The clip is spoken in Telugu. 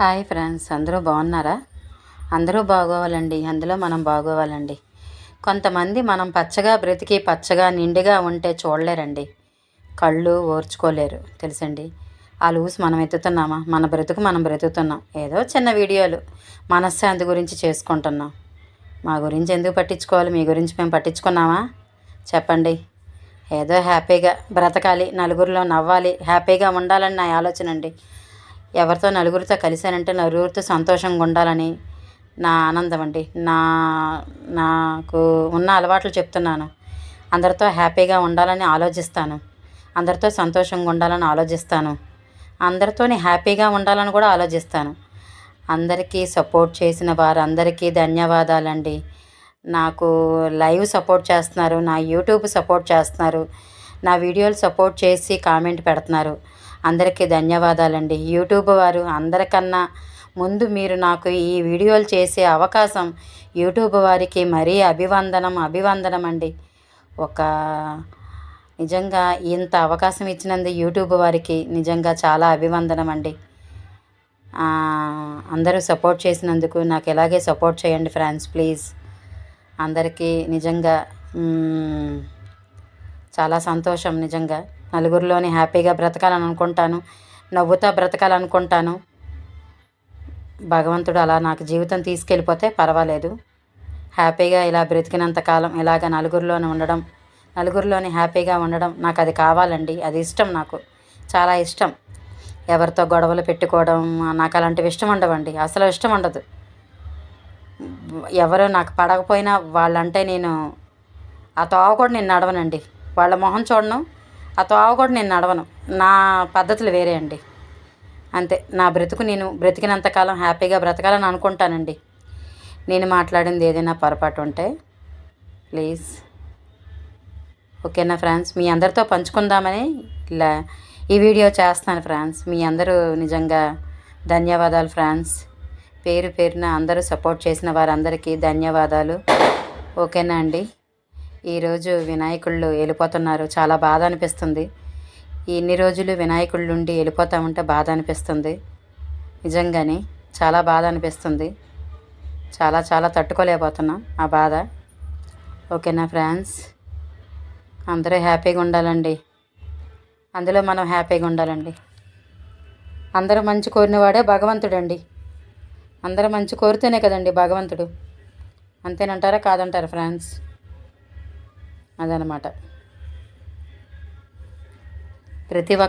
హాయ్ ఫ్రెండ్స్, అందరూ బాగున్నారా? అందరూ బాగోవాలండి, అందులో మనం బాగోవాలండి. కొంతమంది మనం పచ్చగా బ్రతికి పచ్చగా నిండుగా ఉంటే చూడలేరండి, కళ్ళు ఓర్చుకోలేరు తెలుసండి. ఆ లూస్ మనం ఎత్తుతున్నామా? మన బ్రతుకు మనం బ్రతుకుతున్నాం, ఏదో చిన్న వీడియోలు మనశ్శాంతి గురించి చేసుకుంటున్నాం. మా గురించి ఎందుకు పట్టించుకోవాలి? మీ గురించి మేము పట్టించుకున్నామా? చెప్పండి. ఏదో హ్యాపీగా బ్రతకాలి, నలుగురిలో నవ్వాలి, హ్యాపీగా ఉండాలని నా ఆలోచన అండి. ఎవరితో నలుగురితో కలిశానంటే నలుగురితో సంతోషంగా ఉండాలని నా ఆనందం అండి. నాకు ఉన్న అలవాట్లు చెప్తున్నాను. అందరితో హ్యాపీగా ఉండాలని ఆలోచిస్తాను, అందరితో సంతోషంగా ఉండాలని ఆలోచిస్తాను, అందరితోని హ్యాపీగా ఉండాలని కూడా ఆలోచిస్తాను. అందరికీ సపోర్ట్ చేసిన వారందరికీ ధన్యవాదాలండి. నాకు లైవ్ సపోర్ట్ చేస్తున్నారు, నా యూట్యూబ్ సపోర్ట్ చేస్తున్నారు, నా వీడియోలు సపోర్ట్ చేసి కామెంట్ పెడుతున్నారు. అందరికీ ధన్యవాదాలండి. యూట్యూబ్ వారు అందరికన్నా ముందు మీరు నాకు ఈ వీడియోలు చేసే అవకాశం యూట్యూబ్ వారికి మరీ అభివందనం అండి. ఒక నిజంగా ఇంత అవకాశం ఇచ్చినందుకు యూట్యూబ్ వారికి నిజంగా చాలా అభివందనం అండి. అందరూ సపోర్ట్ చేసినందుకు నాకు ఇలాగే సపోర్ట్ చేయండి ఫ్రెండ్స్, ప్లీజ్. అందరికీ నిజంగా చాలా సంతోషం. నిజంగా నలుగురిలోని హ్యాపీగా బ్రతకాలని అనుకుంటాను, నవ్వుతా బ్రతకాలనుకుంటాను. భగవంతుడు అలా నాకు జీవితం తీసుకెళ్ళిపోతే పర్వాలేదు. హ్యాపీగా ఇలా బ్రతికినంతకాలం ఇలాగ నలుగురిలోని హ్యాపీగా ఉండడం నాకు అది కావాలండి. అది ఇష్టం, నాకు చాలా ఇష్టం. ఎవరితో గొడవలు పెట్టుకోవడం నాకు అలాంటివి ఇష్టం ఉండవండి, అసలు ఇష్టం ఉండదు. ఎవరు నాకు పడకపోయినా వాళ్ళంటే నేను ఆ తోవ కూడా నేను నడవనండి. వాళ్ళ మొహం చూడను, ఆ తోవ కూడా నేను నడవను. నా పద్ధతులు వేరే అండి, అంతే. నా బ్రతుకు నేను బ్రతికినంతకాలం హ్యాపీగా బ్రతకాలని అనుకుంటానండి. నేను మాట్లాడింది ఏదైనా పొరపాటు ఉంటే ప్లీజ్, ఓకేనా ఫ్రెండ్స్? మీ అందరితో పంచుకుందామని ఇలా ఈ వీడియో చేస్తాను ఫ్రెండ్స్. మీ అందరూ నిజంగా ధన్యవాదాలు ఫ్రెండ్స్. పేరు పేరున అందరూ సపోర్ట్ చేసిన వారందరికీ ధన్యవాదాలు. ఓకేనా అండి? ఈరోజు వినాయకుళ్ళు వెళ్ళిపోతున్నారు, చాలా బాధ అనిపిస్తుంది. ఇన్ని రోజులు వినాయకుళ్ళు ఉండి వెళ్ళిపోతూ ఉంటే బాధ అనిపిస్తుంది. నిజంగానే చాలా బాధ అనిపిస్తుంది. చాలా చాలా తట్టుకోలేకపోతున్నాం ఆ బాధ. ఓకేనా ఫ్రెండ్స్? అందరూ హ్యాపీగా ఉండాలండి, అందులో మనం హ్యాపీగా ఉండాలండి. అందరూ మంచి కోరినవాడే భగవంతుడండి. అందరూ మంచి కోరితేనే కదండి భగవంతుడు. అంతేనంటారా కాదంటారా ఫ్రెండ్స్? అదనమాట. ప్రతి ఒక్క